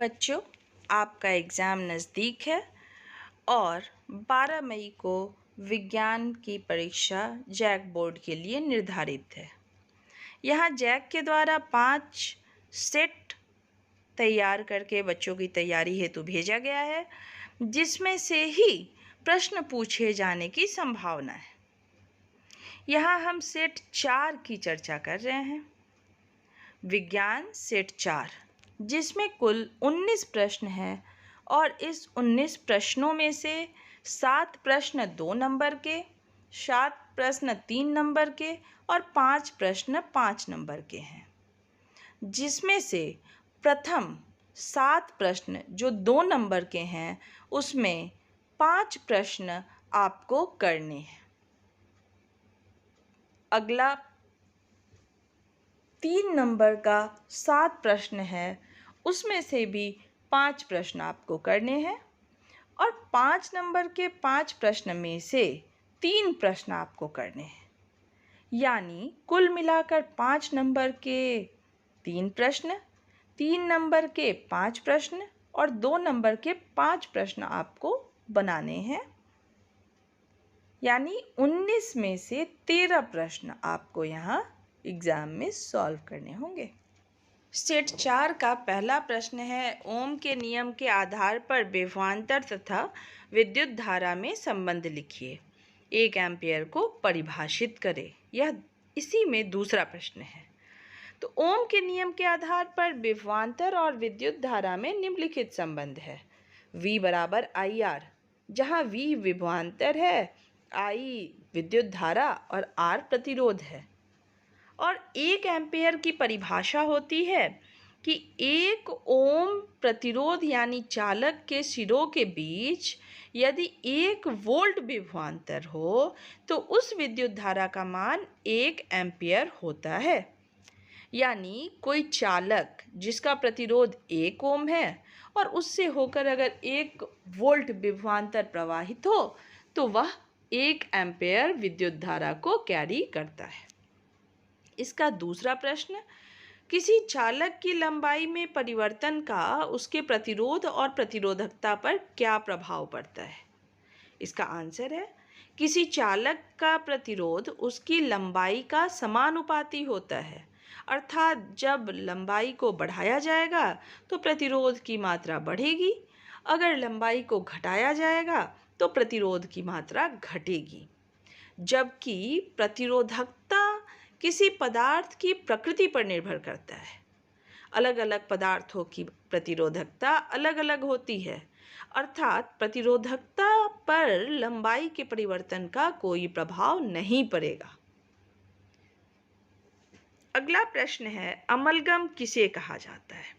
बच्चों, आपका एग्ज़ाम नज़दीक है और 12 मई को विज्ञान की परीक्षा जैक बोर्ड के लिए निर्धारित है। यहाँ जैक के द्वारा 5 सेट तैयार करके बच्चों की तैयारी हेतु भेजा गया है, जिसमें से ही प्रश्न पूछे जाने की संभावना है। यहाँ हम सेट 4 की चर्चा कर रहे हैं। विज्ञान सेट 4, जिसमें कुल 19 प्रश्न हैं और इस 19 प्रश्नों में से 7 प्रश्न 2 नंबर के, 7 प्रश्न 3 नंबर के और 5 प्रश्न 5 नंबर के हैं, जिसमें से प्रथम 7 प्रश्न जो 2 नंबर के हैं उसमें 5 प्रश्न आपको करने हैं। अगला 3 नंबर का 7 प्रश्न है, उसमें से भी 5 प्रश्न आपको करने हैं और 5 नंबर के 5 प्रश्न में से 3 प्रश्न आपको करने हैं। यानी कुल मिलाकर 5 नंबर के 3 प्रश्न, 3 नंबर के 5 प्रश्न और 2 नंबर के 5 प्रश्न आपको बनाने हैं। यानी 19 में से 13 प्रश्न आपको यहाँ एग्ज़ाम में सॉल्व करने होंगे। सेट 4 का पहला प्रश्न है, ओम के नियम के आधार पर विभवांतर तथा विद्युत धारा में संबंध लिखिए। 1 एम्पियर को परिभाषित करें। यह इसी में दूसरा प्रश्न है। तो ओम के नियम के आधार पर विभवांतर और विद्युत धारा में निम्नलिखित संबंध है। V बराबर IR, जहाँ V विभवांतर है, I विद्युत धारा और R प्रतिरोध है। और 1 एम्पेयर की परिभाषा होती है कि 1 ओम प्रतिरोध यानी चालक के सिरों के बीच यदि 1 वोल्ट विभवांतर हो तो उस विद्युत धारा का मान 1 एम्पेयर होता है। यानी कोई चालक जिसका प्रतिरोध 1 ओम है और उससे होकर अगर 1 वोल्ट विभवांतर प्रवाहित हो तो वह 1 एम्पेयर विद्युत धारा को कैरी करता है। इसका दूसरा प्रश्न, किसी चालक की लंबाई में परिवर्तन का उसके प्रतिरोध और प्रतिरोधकता पर क्या प्रभाव पड़ता है? इसका आंसर है, किसी चालक का प्रतिरोध उसकी लंबाई का समानुपाती होता है। अर्थात जब लंबाई को बढ़ाया जाएगा तो प्रतिरोध की मात्रा बढ़ेगी, अगर लंबाई को घटाया जाएगा तो प्रतिरोध की मात्रा घटेगी। जबकि प्रतिरोधकता किसी पदार्थ की प्रकृति पर निर्भर करता है। अलग अलग पदार्थों की प्रतिरोधकता अलग अलग होती है, अर्थात प्रतिरोधकता पर लंबाई के परिवर्तन का कोई प्रभाव नहीं पड़ेगा। अगला प्रश्न है, अमलगम किसे कहा जाता है?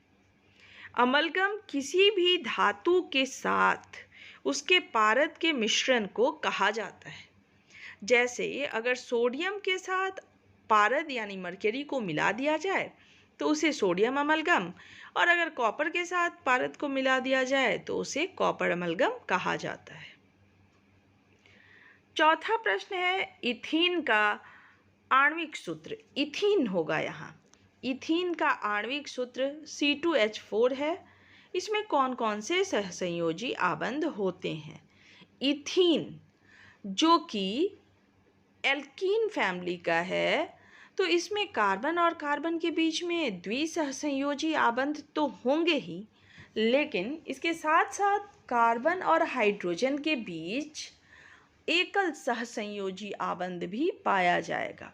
अमलगम किसी भी धातु के साथ उसके पारद के मिश्रण को कहा जाता है। जैसे अगर सोडियम के साथ पारद यानी मरकरी को मिला दिया जाए तो उसे सोडियम अमलगम, और अगर कॉपर के साथ पारद को मिला दिया जाए तो उसे कॉपर अमलगम कहा जाता है। चौथा प्रश्न है, इथीन का आणविक सूत्र। इथीन होगा यहाँ। इथीन का आणविक सूत्र C2H4 है। इसमें कौन कौन से सहसंयोजी आबंध होते हैं? इथीन जो कि एल्कीन फैमिली का है, तो इसमें कार्बन और कार्बन के बीच में द्विसहसंयोजी आबंध तो होंगे ही, लेकिन इसके साथ साथ कार्बन और हाइड्रोजन के बीच एकल सहसंयोजी आबंध भी पाया जाएगा।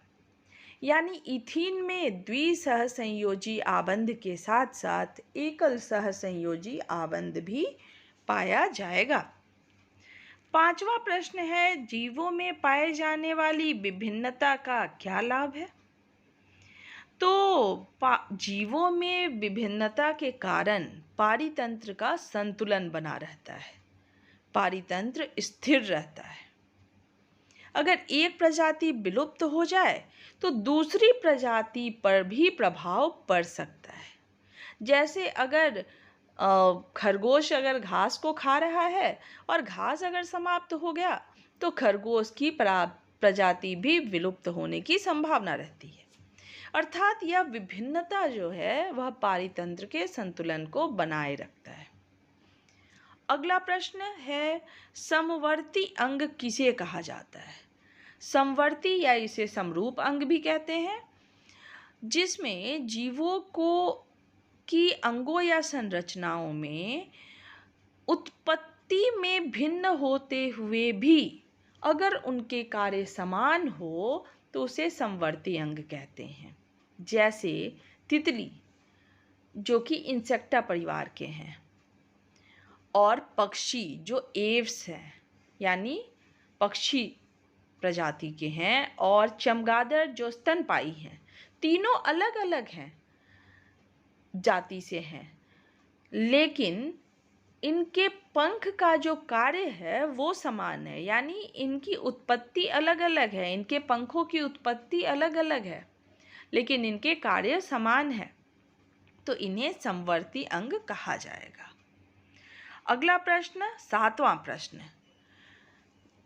यानी इथीन में द्विसहसंयोजी आबंध के साथ साथ एकल सहसंयोजी आबंध भी पाया जाएगा। पांचवा प्रश्न है, जीवों में पाए जाने वाली विभिन्नता का क्या लाभ है? तो जीवों में विभिन्नता के कारण पारितंत्र का संतुलन बना रहता है, पारितंत्र स्थिर रहता है। अगर एक प्रजाति विलुप्त हो जाए तो दूसरी प्रजाति पर भी प्रभाव पड़ सकता है। जैसे अगर खरगोश अगर घास को खा रहा है और घास अगर समाप्त हो गया तो खरगोश की प्रजाति भी विलुप्त होने की संभावना रहती है। अर्थात यह विभिन्नता जो है वह पारितंत्र के संतुलन को बनाए रखता है। अगला प्रश्न है, समवर्ती अंग किसे कहा जाता है? समवर्ती या इसे समरूप अंग भी कहते हैं, जिसमें जीवों को की अंगों या संरचनाओं में उत्पत्ति में भिन्न होते हुए भी अगर उनके कार्य समान हो तो उसे समवर्ती अंग कहते हैं। जैसे तितली, जो कि इंसेक्टा परिवार के हैं, और पक्षी जो एव्स हैं यानी पक्षी प्रजाति के हैं, और चमगादड़ जो स्तनपायी हैं। तीनों अलग अलग हैं, जाति से हैं, लेकिन इनके पंख का जो कार्य है वो समान है, यानी इनकी उत्पत्ति अलग अलग है, इनके पंखों की उत्पत्ति अलग अलग है, लेकिन इनके कार्य समान है, तो इन्हें समवर्ती अंग कहा जाएगा। अगला प्रश्न, 7वां प्रश्न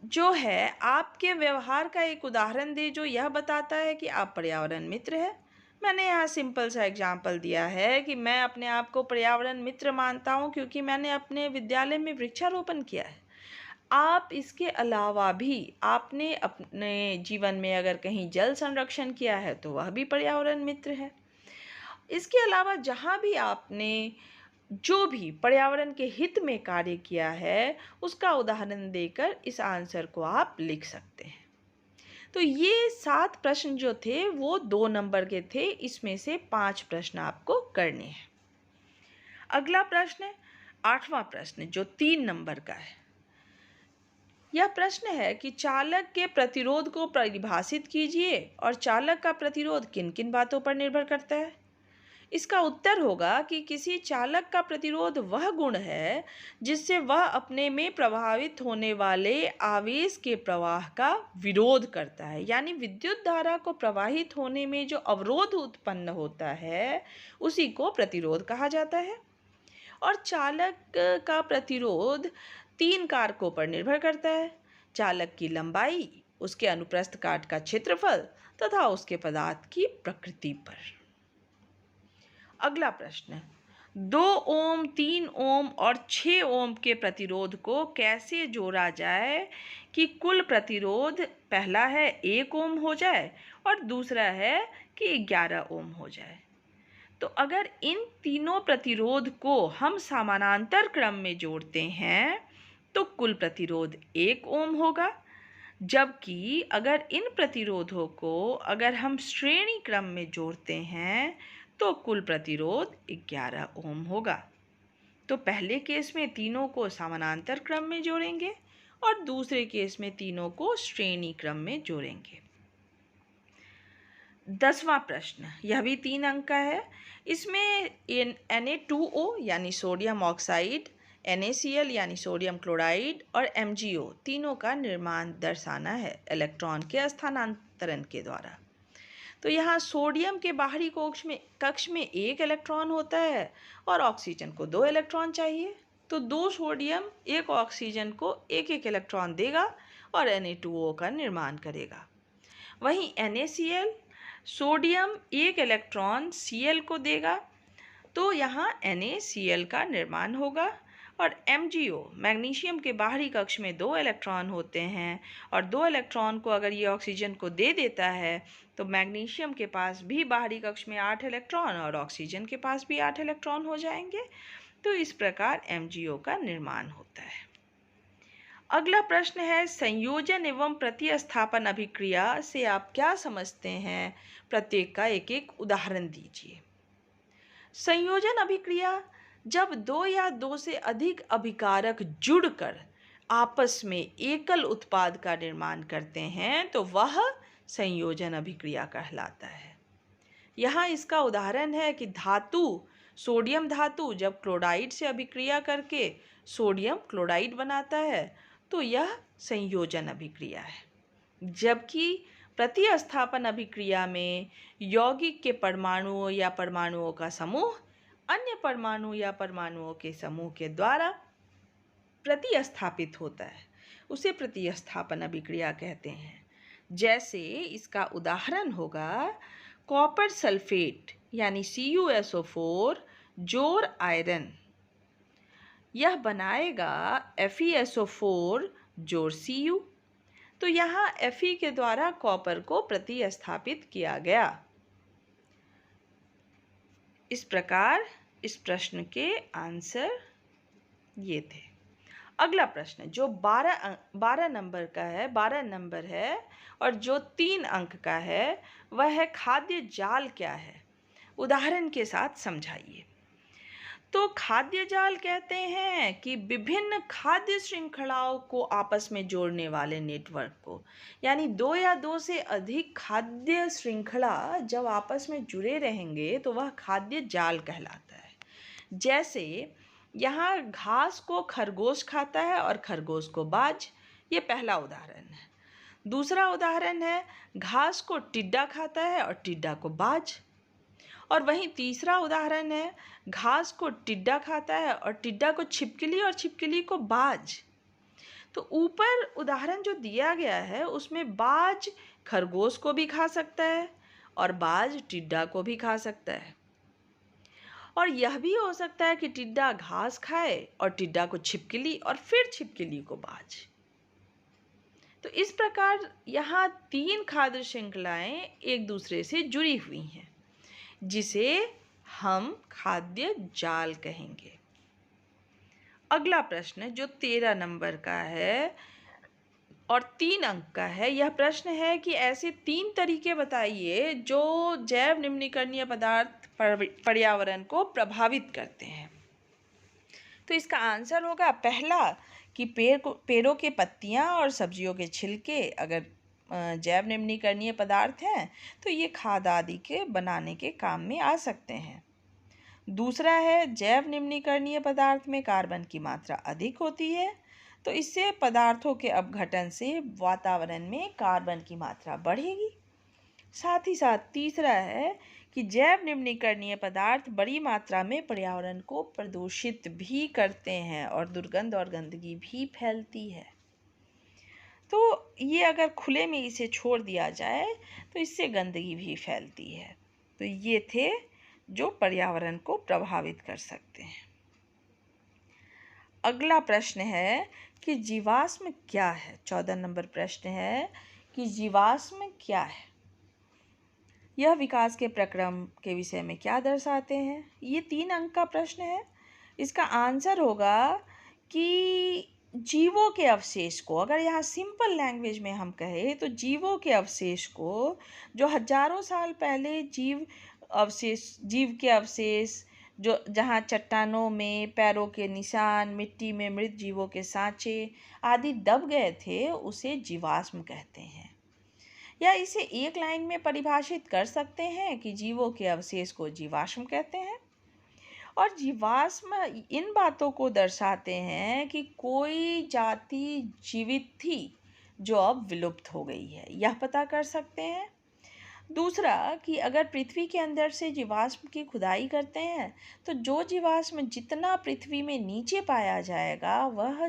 जो है, आपके व्यवहार का एक उदाहरण दे जो यह बताता है कि आप पर्यावरण मित्र हैं। मैंने यहाँ सिंपल सा एग्जाम्पल दिया है कि मैं अपने आप को पर्यावरण मित्र मानता हूँ क्योंकि मैंने अपने विद्यालय में वृक्षारोपण किया है। आप इसके अलावा भी आपने अपने जीवन में अगर कहीं जल संरक्षण किया है तो वह भी पर्यावरण मित्र है। इसके अलावा जहाँ भी आपने जो भी पर्यावरण के हित में कार्य किया है उसका उदाहरण देकर इस आंसर को आप लिख सकते हैं। तो ये 7 प्रश्न जो थे वो 2 नंबर के थे, इसमें से 5 प्रश्न आपको करने हैं। अगला प्रश्न, 8वां प्रश्न जो 3 नंबर का है। यह प्रश्न है कि चालक के प्रतिरोध को परिभाषित कीजिए और चालक का प्रतिरोध किन किन बातों पर निर्भर करता है। इसका उत्तर होगा कि किसी चालक का प्रतिरोध वह गुण है जिससे वह अपने में प्रभावित होने वाले आवेश के प्रवाह का विरोध करता है, यानी विद्युत धारा को प्रवाहित होने में जो अवरोध उत्पन्न होता है उसी को प्रतिरोध कहा जाता है। और चालक का प्रतिरोध 3 कारकों पर निर्भर करता है: चालक की लंबाई, उसके अनुप्रस्थ काट का क्षेत्रफल तथा उसके पदार्थ की प्रकृति पर। अगला प्रश्न, 2 ओम, 3 ओम और 6 ओम के प्रतिरोध को कैसे जोड़ा जाए कि कुल प्रतिरोध पहला है 1 ओम हो जाए और दूसरा है कि 11 ओम हो जाए। तो अगर इन तीनों प्रतिरोध को हम समानांतर क्रम में जोड़ते हैं तो कुल प्रतिरोध 1 ओम होगा, जबकि अगर इन प्रतिरोधों को अगर हम श्रेणी क्रम में जोड़ते हैं तो कुल प्रतिरोध 11 ओम होगा। तो पहले केस में तीनों को समानांतर क्रम में जोड़ेंगे और दूसरे केस में तीनों को श्रेणी क्रम में जोड़ेंगे। 10वां प्रश्न, यह भी 3 अंक का है। इसमें Na2O यानी सोडियम ऑक्साइड, NaCl यानी सोडियम क्लोराइड और MgO तीनों का निर्माण दर्शाना है इलेक्ट्रॉन के स्थानांतरण के द्वारा। तो यहाँ सोडियम के बाहरी कक्ष में 1 इलेक्ट्रॉन होता है और ऑक्सीजन को 2 इलेक्ट्रॉन चाहिए, तो 2 सोडियम 1 ऑक्सीजन को 1-1 इलेक्ट्रॉन देगा और Na2O का निर्माण करेगा। वहीं NaCl सोडियम 1 इलेक्ट्रॉन Cl को देगा, तो यहाँ NaCl का निर्माण होगा। और MgO मैग्नीशियम के बाहरी कक्ष में 2 इलेक्ट्रॉन होते हैं और 2 इलेक्ट्रॉन को अगर ये ऑक्सीजन को दे देता है तो मैग्नीशियम के पास भी बाहरी कक्ष में 8 इलेक्ट्रॉन और ऑक्सीजन के पास भी 8 इलेक्ट्रॉन हो जाएंगे। तो इस प्रकार MgO का निर्माण होता है। अगला प्रश्न है, संयोजन एवं प्रतिस्थापन अभिक्रिया से आप क्या समझते हैं? प्रत्येक का एक एक उदाहरण दीजिए। संयोजन अभिक्रिया जब 2 या 2 से अधिक अभिकारक जुड़कर आपस में एकल उत्पाद का निर्माण करते हैं तो वह संयोजन अभिक्रिया कहलाता है। यहाँ इसका उदाहरण है कि सोडियम धातु जब क्लोराइड से अभिक्रिया करके सोडियम क्लोराइड बनाता है तो यह संयोजन अभिक्रिया है, जबकि प्रतिस्थापन अभिक्रिया में यौगिक के परमाणुओं या परमाणुओं का समूह अन्य परमाणु या परमाणुओं के समूह के द्वारा प्रतिस्थापित होता है, उसे प्रतिस्थापन अभिक्रिया कहते हैं। जैसे इसका उदाहरण होगा कॉपर सल्फेट यानी CuSO4 जोर आयरन, यह बनाएगा FeSO4 जोड़ Cu। तो यहाँ Fe के द्वारा कॉपर को प्रतिस्थापित किया गया। इस प्रकार इस प्रश्न के आंसर ये थे। अगला प्रश्न जो 12 नंबर का है, 12 नंबर है और जो 3 अंक का है वह है खाद्य जाल क्या है? उदाहरण के साथ समझाइए। तो खाद्य जाल कहते हैं कि विभिन्न खाद्य श्रृंखलाओं को आपस में जोड़ने वाले नेटवर्क को, यानी 2 या 2 से अधिक खाद्य श्रृंखला जब आपस में जुड़े रहेंगे तो वह खाद्य जाल कहलाता है। जैसे यहाँ घास को खरगोश खाता है और खरगोश को बाज, ये पहला उदाहरण है। दूसरा उदाहरण है घास को टिड्डा खाता है और टिड्डा को बाज। और वहीं तीसरा उदाहरण है घास को टिड्डा खाता है और टिड्डा को छिपकली और छिपकली को बाज। तो ऊपर उदाहरण जो दिया गया है उसमें बाज खरगोश को भी खा सकता है और बाज टिड्डा को भी खा सकता है। और यह भी हो सकता है कि टिड्डा घास खाए और टिड्डा को छिपकली और फिर छिपकली को बाज। तो इस प्रकार यहाँ 3 खाद्य श्रृंखलाएं एक दूसरे से जुड़ी हुई हैं, जिसे हम खाद्य जाल कहेंगे। अगला प्रश्न जो 13 नंबर का है और 3 अंक का है, यह प्रश्न है कि ऐसे 3 तरीके बताइए जो जैव निम्नीकरणीय पदार्थ पर्यावरण को प्रभावित करते हैं। तो इसका आंसर होगा पहला कि पेड़ों के पत्तियां और सब्जियों के छिलके अगर जैव निम्नीकरणीय पदार्थ हैं तो ये खाद आदि के बनाने के काम में आ सकते हैं। दूसरा है जैव निम्नीकरणीय पदार्थ में कार्बन की मात्रा अधिक होती है, तो इससे पदार्थों के अपघटन से वातावरण में कार्बन की मात्रा बढ़ेगी। साथ ही साथ तीसरा है कि जैव निम्नीकरणीय पदार्थ बड़ी मात्रा में पर्यावरण को प्रदूषित भी करते हैं और दुर्गंध और गंदगी भी फैलती है। तो ये अगर खुले में इसे छोड़ दिया जाए तो इससे गंदगी भी फैलती है। तो ये थे जो पर्यावरण को प्रभावित कर सकते हैं। अगला प्रश्न है कि जीवाश्म क्या है? 14 नंबर प्रश्न है कि जीवाश्म क्या है? यह विकास के प्रक्रम के विषय में क्या दर्शाते हैं? ये 3 अंक का प्रश्न है। इसका आंसर होगा कि जीवों के अवशेष को, अगर यहाँ सिंपल लैंग्वेज में हम कहें तो जीवों के अवशेष को जो हजारों साल पहले जीव के अवशेष जो जहाँ चट्टानों में पैरों के निशान, मिट्टी में मृत जीवों के सांचे आदि दब गए थे, उसे जीवाश्म कहते हैं। या इसे एक लाइन में परिभाषित कर सकते हैं कि जीवों के अवशेष को जीवाश्म कहते हैं। और जीवाश्म इन बातों को दर्शाते हैं कि कोई जाति जीवित थी जो अब विलुप्त हो गई है, यह पता कर सकते हैं। दूसरा कि अगर पृथ्वी के अंदर से जीवाश्म की खुदाई करते हैं तो जो जीवाश्म जितना पृथ्वी में नीचे पाया जाएगा वह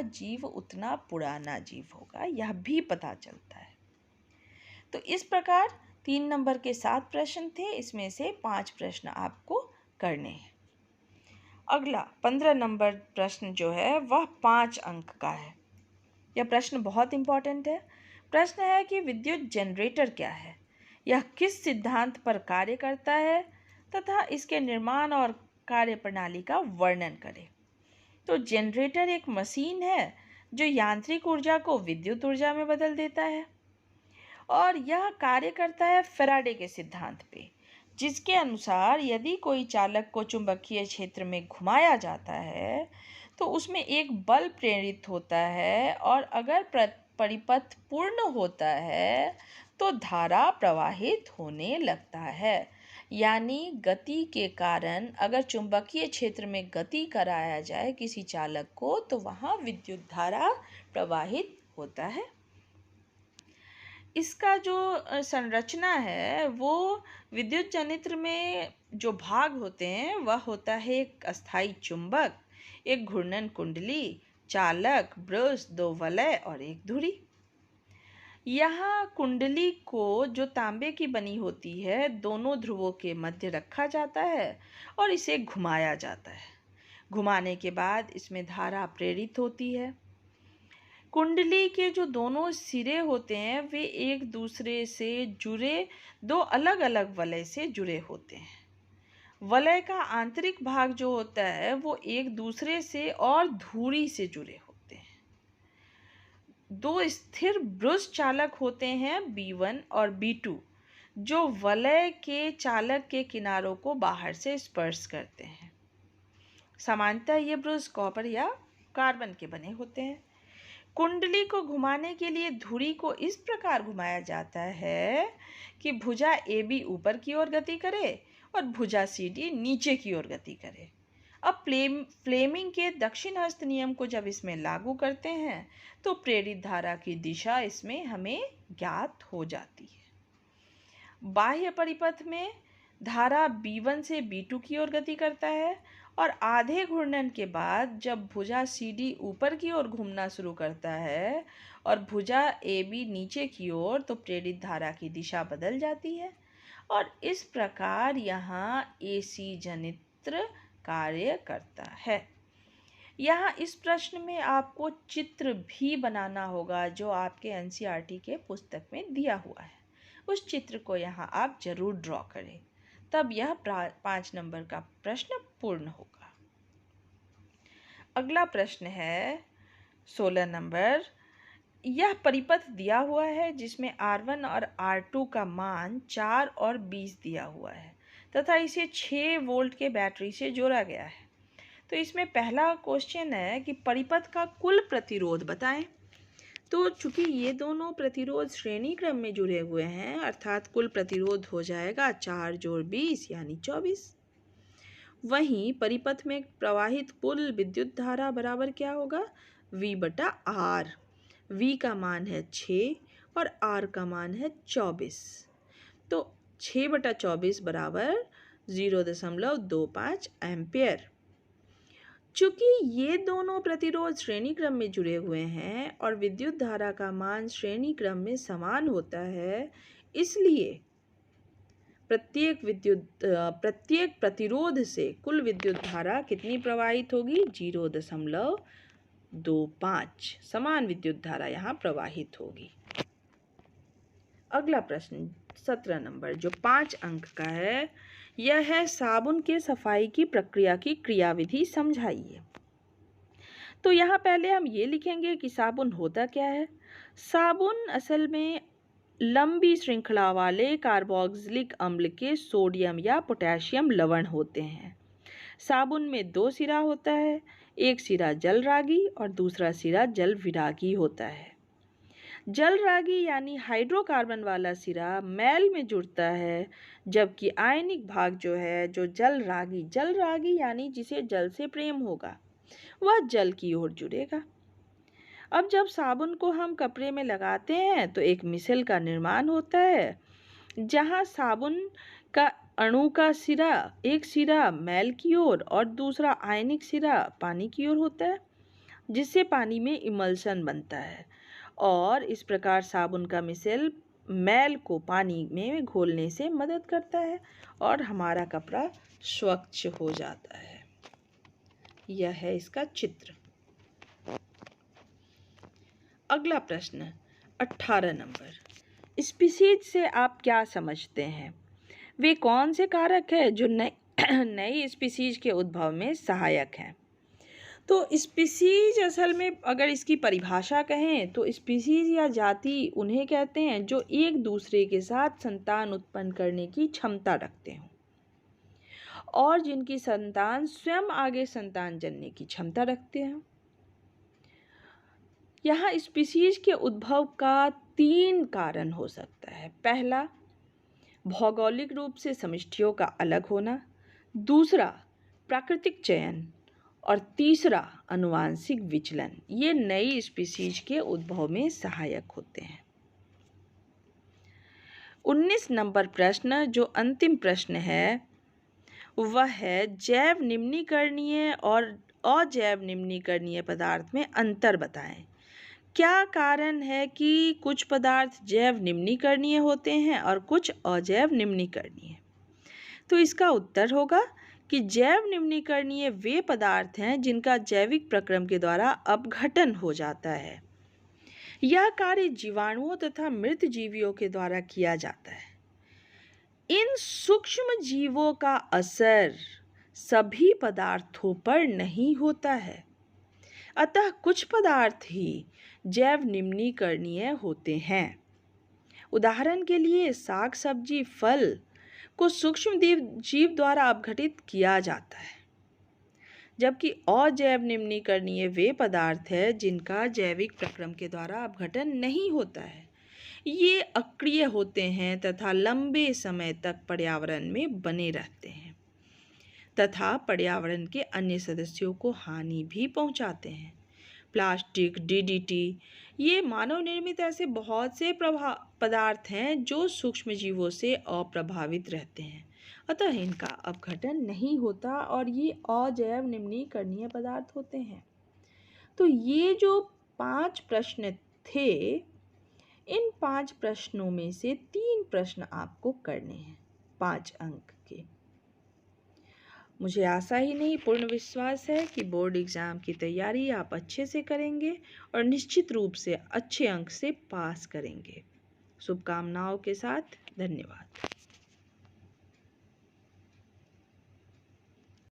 जीव उतना पुराना जीव होगा, यह भी पता चलता है। तो इस प्रकार 3 नंबर के 7 प्रश्न थे, इसमें से 5 प्रश्न आपको करने हैं। अगला 15 नंबर प्रश्न जो है वह 5 अंक का है। यह प्रश्न बहुत इम्पोर्टेंट है। प्रश्न है कि विद्युत जनरेटर क्या है, यह किस सिद्धांत पर कार्य करता है तथा इसके निर्माण और कार्यप्रणाली का वर्णन करें। तो जनरेटर एक मशीन है जो यांत्रिक ऊर्जा को विद्युत ऊर्जा में बदल देता है और यह कार्य करता है फैराडे के सिद्धांत पे, जिसके अनुसार यदि कोई चालक को चुंबकीय क्षेत्र में घुमाया जाता है तो उसमें एक बल प्रेरित होता है और अगर परिपथ पूर्ण होता है तो धारा प्रवाहित होने लगता है। यानी गति के कारण अगर चुंबकीय क्षेत्र में गति कराया जाए किसी चालक को तो वहाँ विद्युत धारा प्रवाहित होता है। इसका जो संरचना है वो विद्युत जनित्र में जो भाग होते हैं वह होता है एक अस्थायी चुंबक, एक घूर्णन कुंडली, चालक, ब्रश, 2 वलय और एक धुरी। यहाँ कुंडली को जो तांबे की बनी होती है दोनों ध्रुवों के मध्य रखा जाता है और इसे घुमाया जाता है। घुमाने के बाद इसमें धारा प्रेरित होती है। कुंडली के जो दोनों सिरे होते हैं वे एक दूसरे से जुड़े दो अलग अलग वलय से जुड़े होते हैं। वलय का आंतरिक भाग जो होता है वो एक दूसरे से और धुरी से जुड़े होते हैं। दो स्थिर ब्रुश चालक होते हैं B1 और B2 जो वलय के चालक के किनारों को बाहर से स्पर्श करते हैं। सामान्यतः ये ब्रुश कॉपर या कार्बन के बने होते हैं। कुंडली को घुमाने के लिए धुरी को इस प्रकार घुमाया जाता है कि भुजा AB ऊपर की ओर गति करे और भुजा CD नीचे की ओर गति करे। अब फ्लेमिंग के दक्षिण हस्त नियम को जब इसमें लागू करते हैं तो प्रेरित धारा की दिशा इसमें हमें ज्ञात हो जाती है। बाह्य परिपथ में धारा B1 से B2 की ओर गति करता है और आधे घूर्णन के बाद जब भुजा CD ऊपर की ओर घूमना शुरू करता है और भुजा AB नीचे की ओर, तो प्रेरित धारा की दिशा बदल जाती है और इस प्रकार यहाँ AC जनित्र कार्य करता है। यहाँ इस प्रश्न में आपको चित्र भी बनाना होगा जो आपके NCERT के पुस्तक में दिया हुआ है। उस चित्र को यहाँ आप जरूर ड्रॉ करें, तब यह 5 नंबर का प्रश्न पूर्ण होगा। अगला प्रश्न है 16 नंबर। यह परिपथ दिया हुआ है जिसमें R1 और R2 का मान 4 और 20 दिया हुआ है तथा इसे 6 वोल्ट के बैटरी से जोड़ा गया है। तो इसमें पहला क्वेश्चन है कि परिपथ का कुल प्रतिरोध बताएं। तो चूंकि ये दोनों प्रतिरोध श्रेणी क्रम में जुड़े हुए हैं अर्थात कुल प्रतिरोध हो जाएगा 4 जोड़ 20 यानी 24। वहीं परिपथ में प्रवाहित कुल विद्युत धारा बराबर क्या होगा? V/R। V का मान है 6 और R का मान है 24। तो 6/24 बराबर 0.25 एम्पियर। चूंकि ये दोनों प्रतिरोध श्रेणी क्रम में जुड़े हुए हैं और विद्युत धारा का मान श्रेणी क्रम में समान होता है, इसलिए प्रत्येक प्रतिरोध से कुल विद्युत धारा कितनी प्रवाहित होगी? 0.25 समान विद्युत धारा यहाँ प्रवाहित होगी। अगला प्रश्न 17 नंबर जो 5 अंक का है, यह है साबुन के सफाई की प्रक्रिया की क्रियाविधि समझाइए। तो यहाँ पहले हम ये लिखेंगे कि साबुन होता क्या है। साबुन असल में लंबी श्रृंखला वाले कार्बोक्सिलिक अम्ल के सोडियम या पोटेशियम लवण होते हैं। साबुन में 2 सिरा होता है, एक सिरा जल रागी और दूसरा सिरा जल विरागी होता है। जल रागी यानी हाइड्रोकार्बन वाला सिरा मैल में जुड़ता है, जबकि आयनिक भाग जो है जो जल रागी यानी जिसे जल से प्रेम होगा वह जल की ओर जुड़ेगा। अब जब साबुन को हम कपड़े में लगाते हैं तो एक मिसल का निर्माण होता है जहां साबुन का अणु का सिरा एक सिरा मैल की ओर और दूसरा आयनिक सिरा पानी की ओर होता है, जिससे पानी में इमल्शन बनता है और इस प्रकार साबुन का मिसल मैल को पानी में घोलने से मदद करता है और हमारा कपड़ा स्वच्छ हो जाता है। यह है इसका चित्र। अगला प्रश्न 18 नंबर। स्पीशीज से आप क्या समझते हैं? वे कौन से कारक हैं जो नई स्पीशीज के उद्भव में सहायक हैं? तो स्पीशीज असल में अगर इसकी परिभाषा कहें तो स्पीशीज या जाति उन्हें कहते हैं जो एक दूसरे के साथ संतान उत्पन्न करने की क्षमता रखते हों और जिनकी संतान स्वयं आगे संतान जनने की क्षमता रखते हैं। यहाँ स्पीशीज के उद्भव का 3 कारण हो सकता है। पहला, भौगोलिक रूप से समष्टियों का अलग होना, दूसरा प्राकृतिक चयन और तीसरा आनुवांशिक विचलन। ये नई स्पीशीज के उद्भव में सहायक होते हैं। 19 नंबर प्रश्न जो अंतिम प्रश्न है वह है जैव निम्नीकरणीय और अजैव निम्नीकरणीय पदार्थ में अंतर बताएं। क्या कारण है कि कुछ पदार्थ जैव निम्नीकरणीय होते हैं और कुछ अजैव निम्नीकरणीय? तो इसका उत्तर होगा कि जैव निम्नीकरणीय वे पदार्थ हैं जिनका जैविक प्रक्रम के द्वारा अपघटन हो जाता है। यह कार्य जीवाणुओं तथा मृत जीवियों के द्वारा किया जाता है। इन सूक्ष्म जीवों का असर सभी पदार्थों पर नहीं होता है, अतः कुछ पदार्थ ही जैव निम्नीकरणीय होते हैं। उदाहरण के लिए साग सब्जी फल को सूक्ष्म जीव द्वारा अपघटित किया जाता है, जबकि अजैव निम्नीकरणीय वे पदार्थ है जिनका जैविक प्रक्रम के द्वारा अपघटन नहीं होता है। ये अक्रिय होते हैं तथा लंबे समय तक पर्यावरण में बने रहते हैं तथा पर्यावरण के अन्य सदस्यों को हानि भी पहुंचाते हैं। प्लास्टिक, डीडीटी, ये मानव निर्मित ऐसे बहुत से पदार्थ हैं जो सूक्ष्म जीवों से अप्रभावित रहते हैं, अतः इनका अपघटन नहीं होता और ये अजैव निम्नीकरणीय पदार्थ होते हैं। तो ये जो 5 प्रश्न थे, इन 5 प्रश्नों में से 3 प्रश्न आपको करने हैं 5 अंक के। मुझे आशा ही नहीं पूर्ण विश्वास है कि बोर्ड एग्ज़ाम की तैयारी आप अच्छे से करेंगे और निश्चित रूप से अच्छे अंक से पास करेंगे। शुभकामनाओं के साथ धन्यवाद।